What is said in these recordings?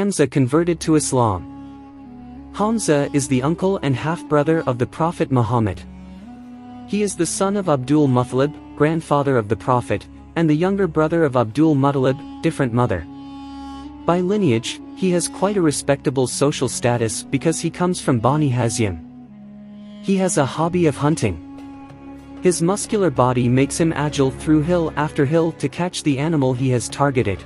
Hamza converted to Islam. Hamza is the uncle and half-brother of the Prophet Muhammad. He is the son of Abdul Muttalib, grandfather of the Prophet, and the younger brother of Abdul Muttalib, different mother. By lineage, he has quite a respectable social status because he comes from Bani Hashim. He has a hobby of hunting. His muscular body makes him agile through hill after hill to catch the animal he has targeted.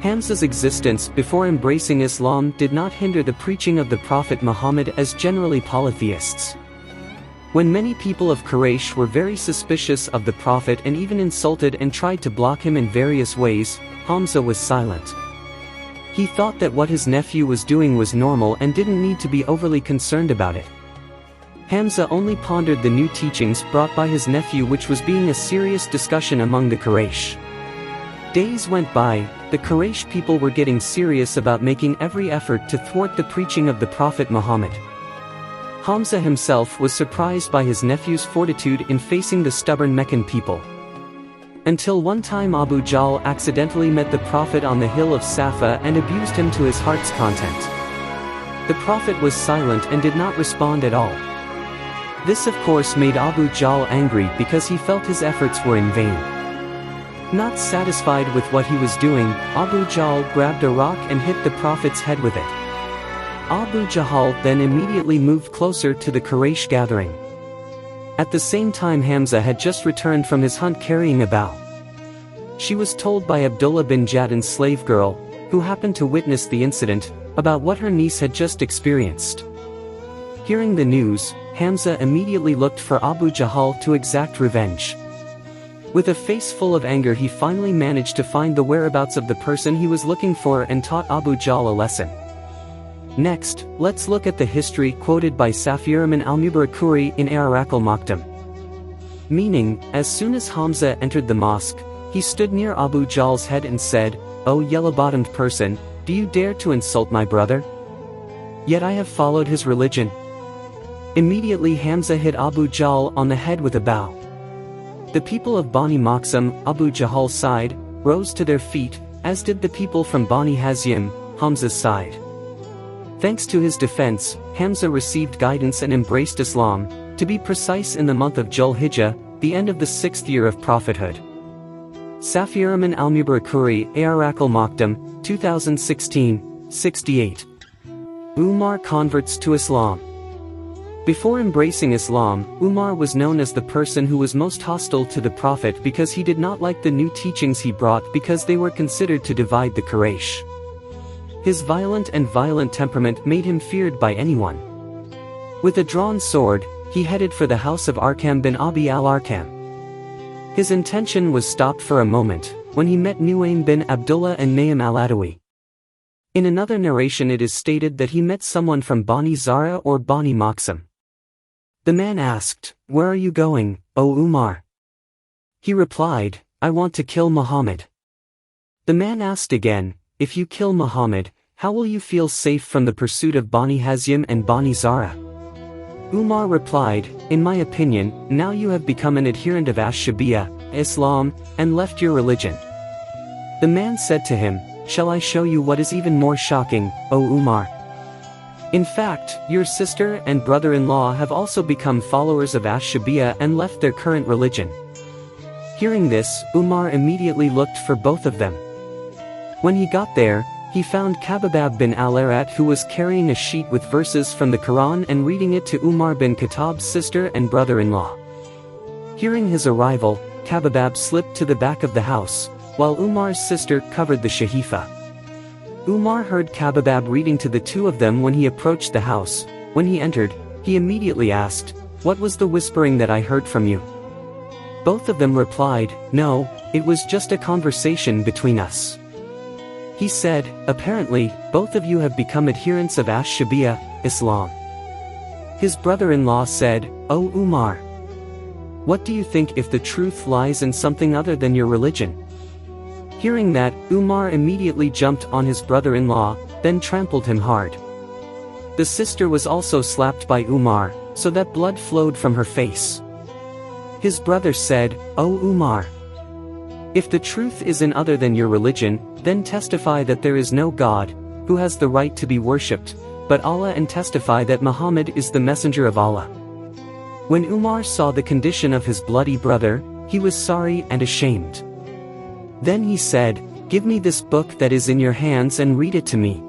Hamza's existence before embracing Islam did not hinder the preaching of the Prophet Muhammad, as generally polytheists. When many people of Quraysh were very suspicious of the Prophet and even insulted and tried to block him in various ways, Hamza was silent. He thought that what his nephew was doing was normal and didn't need to be overly concerned about it. Hamza only pondered the new teachings brought by his nephew, which was being a serious discussion among the Quraysh. Days went by, the Quraysh people were getting serious about making every effort to thwart the preaching of the Prophet Muhammad. Hamza himself was surprised by his nephew's fortitude in facing the stubborn Meccan people. Until one time Abu Jahl accidentally met the Prophet on the hill of Safa and abused him to his heart's content. The Prophet was silent and did not respond at all. This of course made Abu Jahl angry because he felt his efforts were in vain. Not satisfied with what he was doing, Abu Jahl grabbed a rock and hit the Prophet's head with it. Abu Jahl then immediately moved closer to the Quraysh gathering. At the same time Hamza had just returned from his hunt carrying a bow. She was told by Abdullah bin Jaddan's slave girl, who happened to witness the incident, about what her niece had just experienced. Hearing the news, Hamza immediately looked for Abu Jahl to exact revenge. With a face full of anger, he finally managed to find the whereabouts of the person he was looking for and taught Abu Jahl a lesson. Next, let's look at the history quoted by Safiruddin al-Mubarakuri in Arak al-Maktum. Meaning, as soon as Hamza entered the mosque, he stood near Abu Jahl's head and said, "O yellow-bottomed person, do you dare to insult my brother? Yet I have followed his religion." Immediately Hamza hit Abu Jahl on the head with a bow. The people of Bani Maksum, Abu Jahl's side, rose to their feet, as did the people from Bani Hashim, Hamza's side. Thanks to his defense, Hamza received guidance and embraced Islam, to be precise in the month of Dhul-Hijjah, the end of the 6th year of prophethood. Safiruddin al-Mubarakuri, Arak al-Maktum, 2016, 68. Umar converts to Islam. Before embracing Islam, Umar was known as the person who was most hostile to the Prophet because he did not like the new teachings he brought because they were considered to divide the Quraysh. His violent temperament made him feared by anyone. With a drawn sword, he headed for the house of Arqam bin Abi al-Arqam. His intention was stopped for a moment, when he met Nu'aym bin Abdullah and Naim al-Adawi. In another narration it is stated that he met someone from Bani Zara or Bani Maksum. The man asked, "Where are you going, O Umar?" He replied, "I want to kill Muhammad." The man asked again, "If you kill Muhammad, how will you feel safe from the pursuit of Bani Hashim and Bani Zara?" Umar replied, "In my opinion, now you have become an adherent of Ash-Shabiya, Islam, and left your religion." The man said to him, "Shall I show you what is even more shocking, O Umar? In fact, your sister and brother-in-law have also become followers of Ash-Shabiya and left their current religion." Hearing this, Umar immediately looked for both of them. When he got there, he found Khabbab bin al-Arat, who was carrying a sheet with verses from the Quran and reading it to Umar bin Khattab's sister and brother-in-law. Hearing his arrival, Khabbab slipped to the back of the house, while Umar's sister covered the shahifa. Umar heard Khabbab reading to the two of them when he approached the house. When he entered, he immediately asked, "What was the whispering that I heard from you?" Both of them replied, "No, it was just a conversation between us." He said, "Apparently, both of you have become adherents of Ash-Shabiya, Islam." His brother-in-law said, "O Umar, what do you think if the truth lies in something other than your religion?" Hearing that, Umar immediately jumped on his brother-in-law, then trampled him hard. The sister was also slapped by Umar, so that blood flowed from her face. His brother said, "O Umar, if the truth is in other than your religion, then testify that there is no God, who has the right to be worshipped, but Allah, and testify that Muhammad is the messenger of Allah." When Umar saw the condition of his bloody brother, he was sorry and ashamed. Then he said, "Give me this book that is in your hands and read it to me."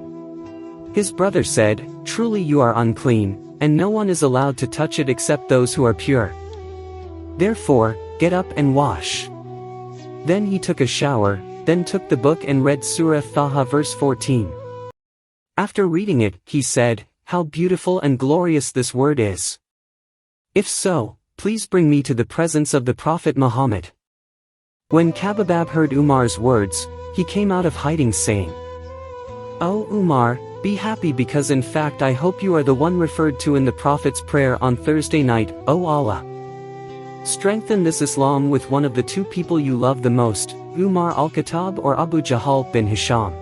His brother said, "Truly you are unclean, and no one is allowed to touch it except those who are pure. Therefore, get up and wash." Then he took a shower, then took the book and read Surah Taha verse 14. After reading it, he said, "How beautiful and glorious this word is. If so, please bring me to the presence of the Prophet Muhammad." When Khabbab heard Umar's words, he came out of hiding saying, "O Umar, be happy, because in fact I hope you are the one referred to in the Prophet's prayer on Thursday night. O Allah, strengthen this Islam with one of the two people you love the most, Umar al-Khattab or Abu Jahl bin Hisham."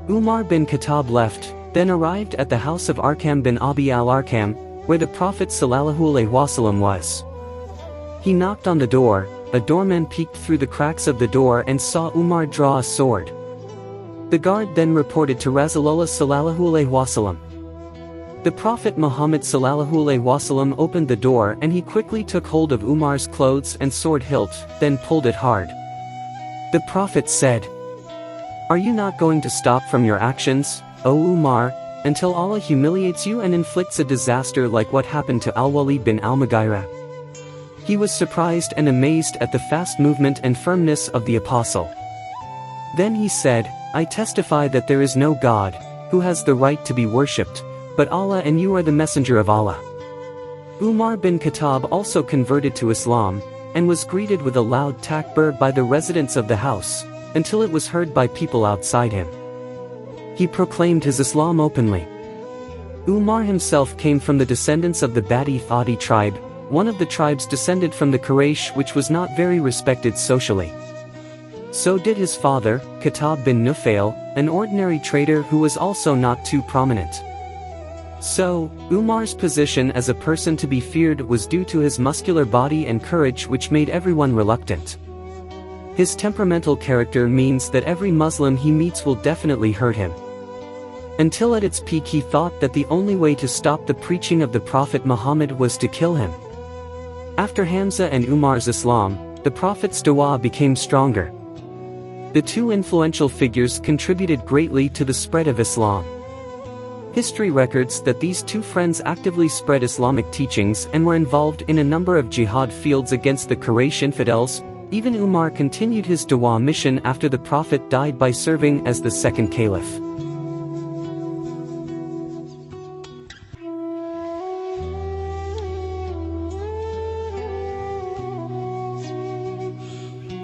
Umar bin Khattab left, then arrived at the house of Arqam bin Abi al-Arqam, where the Prophet ﷺ was. He knocked on the door. A doorman peeked through the cracks of the door and saw Umar draw a sword. The guard then reported to Rasulullah ﷺ. The Prophet Muhammad ﷺ opened the door and he quickly took hold of Umar's clothes and sword hilt, then pulled it hard. The Prophet said, "Are you not going to stop from your actions, O Umar, until Allah humiliates you and inflicts a disaster like what happened to Al-Walid bin al-Mughira?" He was surprised and amazed at the fast movement and firmness of the apostle. Then he said, "I testify that there is no God, who has the right to be worshipped, but Allah, and you are the messenger of Allah." Umar bin Khattab also converted to Islam, and was greeted with a loud takbir by the residents of the house, until it was heard by people outside him. He proclaimed his Islam openly. Umar himself came from the descendants of the Badi Thadi tribe, one of the tribes descended from the Quraysh, which was not very respected socially. So did his father, Khattab bin Nufail, an ordinary trader who was also not too prominent. So, Umar's position as a person to be feared was due to his muscular body and courage, which made everyone reluctant. His temperamental character means that every Muslim he meets will definitely hurt him. Until at its peak he thought that the only way to stop the preaching of the Prophet Muhammad was to kill him. After Hamza and Umar's Islam, the Prophet's dua became stronger. The two influential figures contributed greatly to the spread of Islam. History records that these two friends actively spread Islamic teachings and were involved in a number of jihad fields against the Quraysh infidels. Even Umar continued his dua mission after the Prophet died by serving as the second caliph.